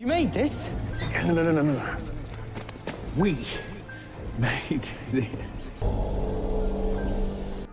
You made this? No. We made this.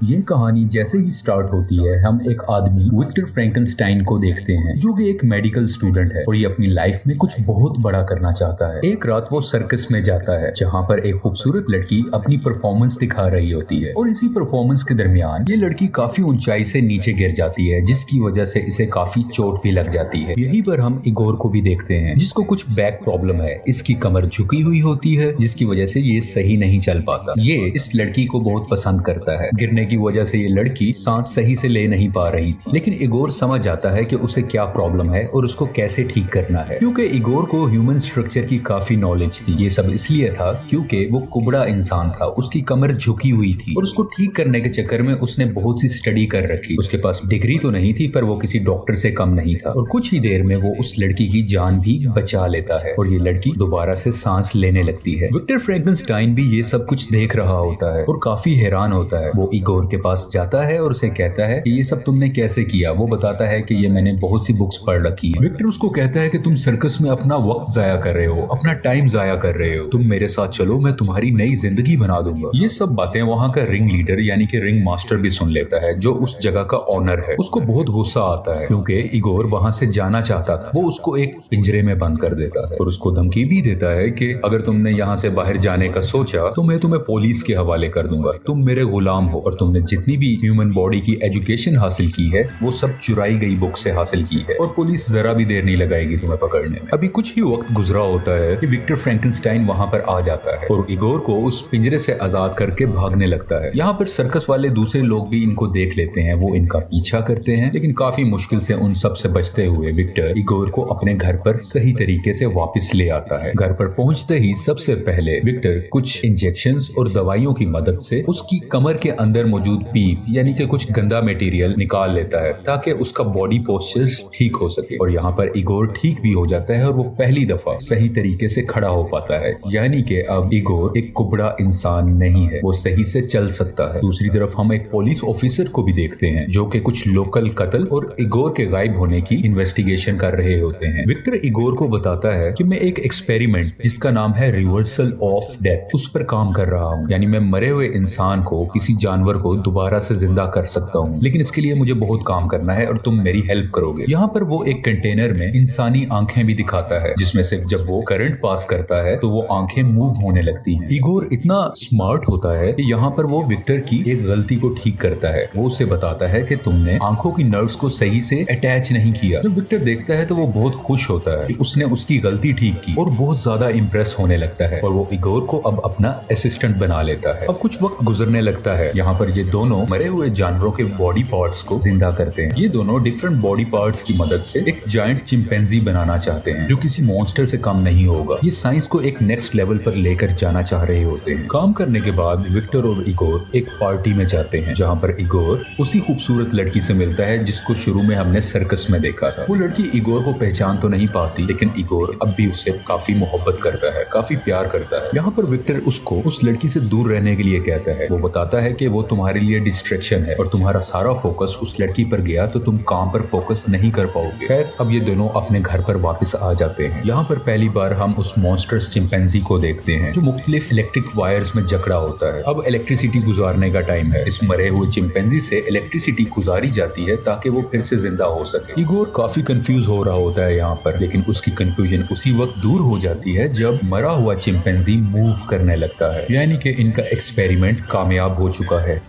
ये कहानी जैसे ही स्टार्ट होती है हम एक आदमी विक्टर फ्रैंकनस्टाइन को देखते हैं जो कि एक मेडिकल स्टूडेंट है और ये अपनी लाइफ में कुछ बहुत बड़ा करना चाहता है। एक रात वो सर्कस में जाता है जहाँ पर एक खूबसूरत लड़की अपनी परफॉर्मेंस दिखा रही होती है और इसी परफॉर्मेंस के दरमियान ये लड़की काफी ऊंचाई से नीचे गिर जाती है जिसकी वजह से इसे काफी चोट भी लग जाती है। यहीं पर हम इगोर को भी देखते हैं जिसको कुछ बैक प्रॉब्लम है, इसकी कमर झुकी हुई होती है जिसकी वजह से ये सही नहीं चल पाता। ये इस लड़की को बहुत पसंद करता है। गिरने की वजह से ये लड़की सांस सही से ले नहीं पा रही थी, लेकिन इगोर समझ जाता है कि उसे क्या प्रॉब्लम है और उसको कैसे ठीक करना है। क्योंकि इगोर को ह्यूमन स्ट्रक्चर की काफी नॉलेज थी। ये सब इसलिए था क्योंकि वो कुबड़ा इंसान था, उसकी कमर झुकी हुई थी और उसको ठीक करने के चक्कर में उसने बहुत सी स्टडी कर रखी। उसके पास डिग्री तो नहीं थी पर वो किसी डॉक्टर से कम नहीं था और कुछ ही देर में वो उस लड़की की जान भी बचा लेता है और ये लड़की दोबारा से सांस लेने लगती है। विक्टर फ्रैंकनस्टाइन भी ये सब कुछ देख रहा होता है और काफी हैरान होता है। वो इगोर के पास जाता है और उसे कहता है कि ये सब तुमने कैसे किया। वो बताता है कि ये मैंने बहुत सी बुक्स पढ़ रखी है। विक्टर उसको कहता है कि तुम सर्कस में अपना वक्त जाया कर रहे हो, अपना टाइम जाया कर रहे हो, तुम मेरे साथ चलो, मैं तुम्हारी नई जिंदगी बना दूंगा। ये सब बातें वहाँ का रिंग लीडर यानी कि रिंग मास्टर भी सुन लेता है जो उस जगह का ऑनर है। उसको बहुत गुस्सा आता है क्योंकि इगोर वहाँ से जाना चाहता था। वो उसको एक पिंजरे में बंद कर देता है और उसको धमकी भी देता है कि अगर तुमने यहाँ से बाहर जाने का सोचा तो मैं तुम्हें पुलिस के हवाले कर दूंगा। तुम मेरे गुलाम हो और तुमने जितनी भी ह्यूमन बॉडी की एजुकेशन हासिल की है वो सब चुराई गई बुक से हासिल की है और पुलिस जरा भी देर नहीं लगाएगी तुम्हें पकड़ने में। अभी कुछ ही वक्त गुजरा होता है कि विक्टर फ्रैंकनस्टाइन वहाँ पर आ जाता है और इगोर को उस पिंजरे से आजाद करके भागने लगता है। यहाँ पर सर्कस वाले दूसरे लोग भी इनको देख लेते हैं। वो इनका पीछा करते हैं लेकिन काफी मुश्किल से उन सब से बचते हुए विक्टर इगोर को अपने घर पर सही तरीके से वापस ले आता है। घर पर पहुंचते ही सबसे पहले विक्टर कुछ इंजेक्शंस और दवाइयों की मदद से उसकी कमर के अंदर मौजूद पीप यानी कि कुछ गंदा मटेरियल निकाल लेता है ताकि उसका बॉडी पोस्चर्स ठीक हो सके और यहाँ पर इगोर ठीक भी हो जाता है और वो पहली दफा सही तरीके से खड़ा हो पाता है। यानी कि अब इगोर एक कुबड़ा इंसान नहीं है, वो सही से चल सकता है। दूसरी तरफ हम एक पुलिस ऑफिसर को भी देखते हैं जो कि कुछ लोकल कत्ल और इगोर के गायब होने की इन्वेस्टिगेशन कर रहे होते हैं। विक्टर इगोर को बताता है कि मैं एक एक्सपेरिमेंट जिसका नाम है रिवर्सल ऑफ डेथ उस पर काम कर रहा हूँ। यानी मैं मरे हुए इंसान को, किसी जानवर को दोबारा से जिंदा कर सकता हूँ, लेकिन इसके लिए मुझे बहुत काम करना है और तुम मेरी हेल्प करोगे। यहाँ पर वो एक कंटेनर में इंसानी आंखें भी दिखाता है जिसमें से जब वो करंट पास करता है तो वो आंखें मूव होने लगती हैं। इगोर इतना स्मार्ट होता है कि यहाँ पर वो विक्टर की एक गलती को ठीक करता है। वो उसे बताता है कि तुमने आंखों की नर्व्स को सही से अटैच नहीं किया। जब विक्टर देखता है तो वो बहुत खुश होता है कि उसने उसकी गलती ठीक की और बहुत ज्यादा इम्प्रेस होने लगता है और वो इगोर को अब अपना असिस्टेंट बना लेता है। अब कुछ वक्त गुजरने लगता है। यहाँ पर ये दोनों मरे हुए जानवरों के बॉडी पार्ट्स को जिंदा करते हैं। ये दोनों डिफरेंट बॉडी पार्ट्स की मदद से एक जायंट चिंपैंजी बनाना चाहते हैं जो किसी मॉन्स्टर से कम नहीं होगा। ये साइंस को एक नेक्स्ट लेवल पर लेकर जाना चाह रहे होते हैं। काम करने के बाद विक्टर और इगोर एक पार्टी में जाते हैं जहाँ पर इगोर उसी खूबसूरत लड़की से मिलता है जिसको शुरू में हमने सर्कस में देखा था। वो लड़की इगोर को पहचान तो नहीं पाती लेकिन इगोर अब भी उससे काफी मोहब्बत करता है, काफी प्यार करता है। यहाँ पर विक्टर उसको उस लड़की से दूर रहने के लिए कहता है। वो बताता है कि वो तुम्हारे लिए डिस्ट्रैक्शन है और तुम्हारा सारा फोकस उस लड़की पर गया तो तुम काम पर फोकस नहीं कर पाओगे। खैर अब ये दोनों अपने घर पर वापस आ जाते हैं। यहाँ पर पहली बार हम उस मॉन्स्टर्स चिंपैंजी को देखते हैं जो मुख्तलिफ इलेक्ट्रिक वायर्स में जकड़ा होता है। अब इलेक्ट्रिसिटी गुजारने का टाइम है। इस मरे हुए चिंपैंजी से इलेक्ट्रिसिटी गुजारी जाती है ताकि वो फिर से जिंदा हो सके। इगोर काफी कंफ्यूज हो रहा होता है यहाँ पर, लेकिन उसकी कंफ्यूजन उसी वक्त दूर हो जाती है जब मरा हुआ चिंपैंजी मूव करने लगता है। यानी कि इनका एक्सपेरिमेंट कामयाब हो चुका है।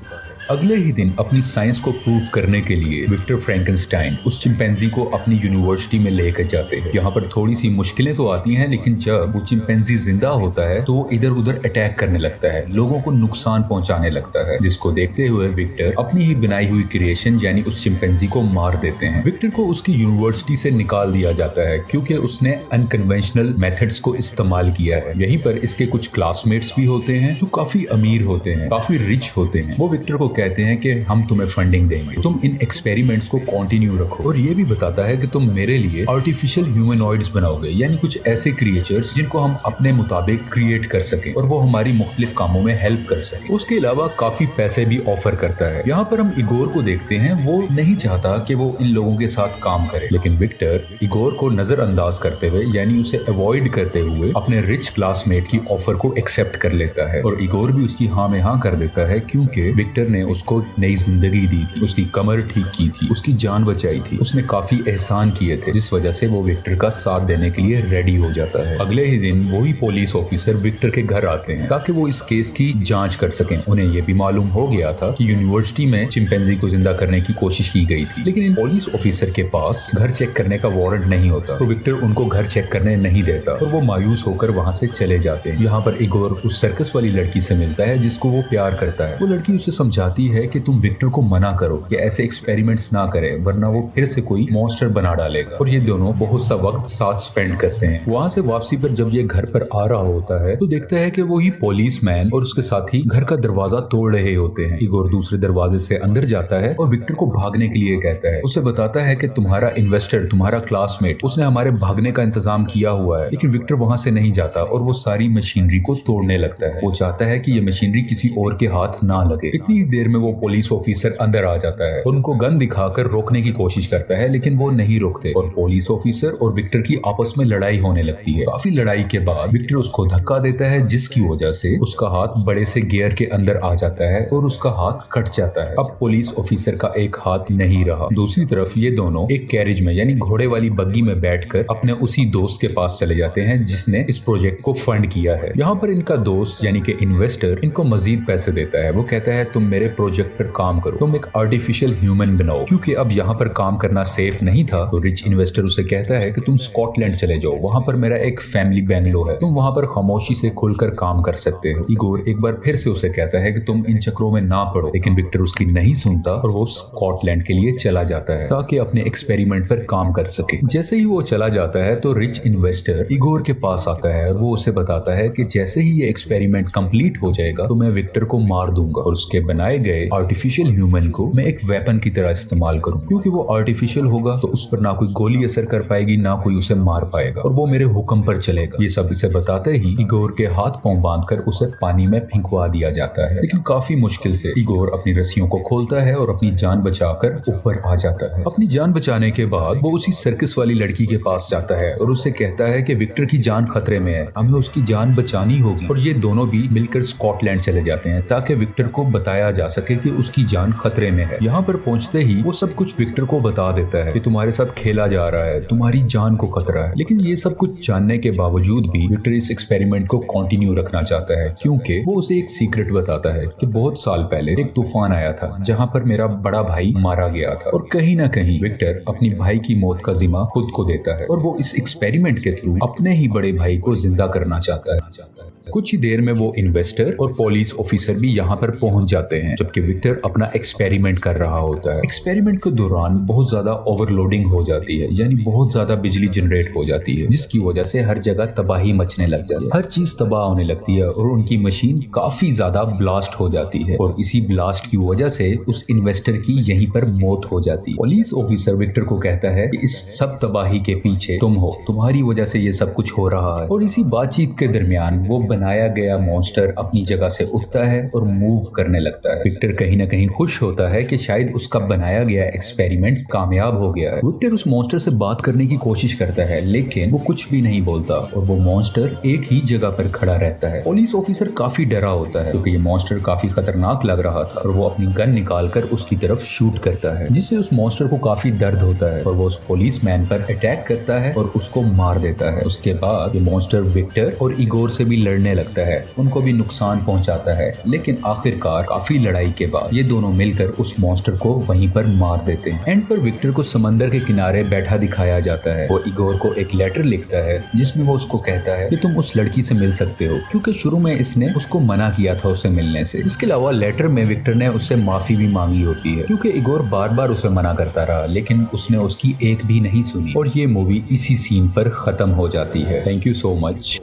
अगले ही दिन अपनी साइंस को प्रूव करने के लिए विक्टर फ्रैंकनस्टाइन उस चिंपैंजी को अपनी यूनिवर्सिटी में लेकर जाते हैं। यहाँ पर थोड़ी सी मुश्किलें तो आती हैं लेकिन जब वो चिंपैंजी जिंदा होता है तो वो इधर उधर अटैक करने लगता है, लोगों को नुकसान पहुंचाने लगता है, जिसको देखते हुए विक्टर अपनी ही बनाई हुई क्रिएशन यानी उस चिंपैंजी को मार देते हैं। विक्टर को उसकी यूनिवर्सिटी से निकाल दिया जाता है क्योंकि उसने अनकन्वेंशनल मेथड्स को इस्तेमाल किया है। यहीं पर इसके कुछ क्लासमेट्स भी होते हैं जो काफी अमीर होते हैं, काफी रिच होते हैं। वो विक्टर को कहते हैं कि हम तुम्हें फंडिंग देंगे, तुम इन एक्सपेरिमेंट्स को कंटिन्यू रखो। और ये भी बताता है कि तुम मेरे लिए आर्टिफिशियल ह्यूमनॉइड्स बनाओगे, यानी कुछ ऐसे क्रिएचर्स जिनको हम अपने मुताबिक क्रिएट कर सकें और वो हमारी मुख्तलिफ कामों में हेल्प कर सके। उसके अलावा काफी पैसे भी ऑफर करता है। यहाँ पर हम इगोर को देखते हैं, वो नहीं चाहता कि वो इन लोगों के साथ काम करे, लेकिन विक्टर इगोर को नजरअंदाज करते हुए यानी उसे अवॉइड करते हुए अपने रिच क्लासमेट की ऑफर को एक्सेप्ट कर लेता है। और इगोर भी उसकी हाँ में हाँ कर देता है, क्योंकि विक्टर ने उसको नई जिंदगी दी थी, उसकी कमर ठीक की थी, उसकी जान बचाई थी, उसने काफी एहसान किए थे, जिस वजह से वो विक्टर का साथ देने के लिए रेडी हो जाता है। अगले ही दिन वही पुलिस ऑफिसर विक्टर के घर आते हैं ताकि वो इस केस की जांच कर सकें। उन्हें ये भी मालूम हो गया था कि यूनिवर्सिटी में चिंपैंजी को जिंदा करने की कोशिश की गई थी, लेकिन इन पुलिस ऑफिसर के पास घर चेक करने का वारंट नहीं होता, तो विक्टर उनको घर चेक करने नहीं देता और वो मायूस होकर वहाँ से चले जाते हैं। यहाँ पर इगोर उस सर्कस वाली लड़की से मिलता है जिसको वो प्यार करता है। वो लड़की उसे समझाती है कि तुम विक्टर को मना करो कि ऐसे एक्सपेरिमेंट्स ना करे, वरना वो फिर से कोई मॉन्स्टर बना डालेगा। और ये दोनों बहुत सा वक्त साथ स्पेंड करते हैं। वहाँ से वापसी पर जब ये घर पर आ रहा होता है तो देखता है कि वही पुलिस मैन और उसके साथी घर का दरवाजा तोड़ रहे होते हैं। इगोर दूसरे दरवाजे से अंदर जाता है और विक्टर को भागने के लिए कहता है। उसे बताता है कि तुम्हारा इन्वेस्टर, तुम्हारा क्लासमेट, उसने हमारे भागने का इंतजाम किया हुआ है। लेकिन विक्टर वहां से नहीं जाता और वो सारी मशीनरी को तोड़ने लगता है। वो चाहता है कि ये मशीनरी किसी और के हाथ ना लगे। इतनी देर में वो पुलिस ऑफिसर अंदर आ जाता है और उनको गन दिखाकर रोकने की कोशिश करता है, लेकिन वो नहीं रोकते और पुलिस ऑफिसर और विक्टर की आपस में लड़ाई होने लगती है। काफी लड़ाई के बाद विक्टर उसको धक्का देता है, जिसकी वजह से उसका हाथ बड़े से गियर के अंदर आ जाता है और उसका हाथ कट जाता है। अब पुलिस ऑफिसर का एक हाथ नहीं रहा। दूसरी तरफ ये दोनों एक कैरेज में यानी घोड़े वाली बग्गी में बैठकर अपने उसी दोस्त के पास चले जाते हैं जिसने इस प्रोजेक्ट को फंड किया है। यहाँ पर इनका दोस्त यानी कि इन्वेस्टर इनको मजीद पैसे देता है। वो कहता है तुम मेरे प्रोजेक्ट पर काम करो, तुम एक आर्टिफिशियल ह्यूमन बनाओ। क्योंकि अब यहाँ पर काम करना सेफ नहीं था तो रिच इन्वेस्टर उसे कहता है कि तुम स्कॉटलैंड चले जाओ, वहां पर मेरा एक फैमिली बैंगलो है, तुम वहां पर खामोशी से खुलकर काम कर सकते हो। इगोर एक बार फिर से उसे कहता है कि तुम इन चक्रों में ना पड़ो, लेकिन विक्टर उसकी नहीं सुनता और वो स्कॉटलैंड के लिए चला जाता है ताकि अपने एक्सपेरिमेंट पर काम कर सके। जैसे ही वो चला जाता है तो रिच इन्वेस्टर इगोर के पास आता है और वो उसे बताता है कि जैसे ही ये एक्सपेरिमेंट कंप्लीट हो जाएगा तो मैं विक्टर को मार दूंगा और उसके बनाए गए आर्टिफिशियल ह्यूमन को मैं एक वेपन की तरह इस्तेमाल करूं, क्योंकि वो आर्टिफिशियल होगा तो उस पर ना कोई गोली असर कर पाएगी, ना कोई उसे मार पाएगा और वो मेरे हुक्म पर चलेगा। ये सब इसे बताते ही इगोर के हाथ पांव बांधकर उसे पानी में फेंकवा दिया जाता है, लेकिन काफी मुश्किल से इगोर अपनी रस्सियों को खोलता है और अपनी जान बचाकर ऊपर आ जाता है। अपनी जान बचाने के बाद वो उसी सर्कस वाली लड़की के पास जाता है और उसे कहता है कि विक्टर की जान खतरे में है, हमें उसकी जान बचानी होगी। और ये दोनों भी मिलकर स्कॉटलैंड चले जाते हैं ताकि विक्टर को बताया जा सके कि उसकी जान खतरे में है। यहाँ पर पहुंचते ही वो सब कुछ विक्टर को बता देता है कि तुम्हारे साथ खेला जा रहा है, तुम्हारी जान को खतरा है। लेकिन ये सब कुछ जानने के बावजूद भी विक्टर इस एक्सपेरिमेंट को कंटिन्यू रखना चाहता है, क्योंकि वो उसे एक सीक्रेट बताता है कि बहुत साल पहले एक तूफान आया था जहाँ पर मेरा बड़ा भाई मारा गया था और कहीं ना कहीं विक्टर अपनी भाई की मौत का जिम्मा खुद को देता है और वो इस एक्सपेरिमेंट के थ्रू अपने ही बड़े भाई को जिंदा करना चाहता है। कुछ ही देर में वो इन्वेस्टर और पुलिस ऑफिसर भी यहाँ पर पहुंच जाते हैं जबकि विक्टर अपना एक्सपेरिमेंट कर रहा होता है। एक्सपेरिमेंट के दौरान बहुत ज्यादा ओवरलोडिंग हो जाती है, यानी बहुत ज्यादा बिजली जनरेट हो जाती है, जिसकी वजह से हर जगह तबाही मचने लग जाती है, हर चीज तबाह होने लगती है और उनकी मशीन काफी ज्यादा ब्लास्ट हो जाती है और इसी ब्लास्ट की वजह से उस इन्वेस्टर की यहीं पर मौत हो जाती है। पुलिस ऑफिसर विक्टर को कहता है कि इस सब तबाही के पीछे तुम हो, तुम्हारी वजह से ये सब कुछ हो रहा है। और इसी बातचीत के दरमियान वो बनाया गया मॉन्स्टर अपनी जगह से उठता है और मूव करने लगता है। विक्टर कहीं ना कहीं खुश होता है कि शायद उसका बनाया गया एक्सपेरिमेंट कामयाब हो गया है। विक्टर उस मॉन्स्टर से बात करने की कोशिश करता है लेकिन वो कुछ भी नहीं बोलता और वो मॉन्स्टर एक ही जगह पर खड़ा रहता है। पुलिस ऑफिसर काफी डरा होता है क्योंकि ये मॉन्स्टर काफी खतरनाक लग रहा था और वो अपनी गन निकालकर उसकी तरफ शूट करता है, जिससे उस मॉन्स्टर को काफी दर्द होता है और वो उस पुलिस मैन पर अटैक करता है और उसको मार देता है। उसके बाद ये मॉन्स्टर विक्टर और इगोर से भी लड़ने लगता है, उनको भी नुकसान पहुंचाता है, लेकिन आखिरकार काफी लड़ाई के बाद ये दोनों मिलकर उस मॉन्स्टर को वहीं पर मार देते हैं। एंड पर विक्टर को समंदर के किनारे बैठा दिखाया जाता है। वो इगोर को एक लेटर लिखता है जिसमें वो उसको कहता है कि तुम उस लड़की से मिल सकते हो क्योंकि शुरू में इसने उसको मना किया था उससे मिलने से। इसके अलावा लेटर में विक्टर ने उससे माफी भी मांगी होती है क्योंकि इगोर बार बार उसे मना करता रहा लेकिन उसने उसकी एक भी नहीं सुनी और ये मूवी इसी सीन पर खत्म हो जाती है। Thank you so much.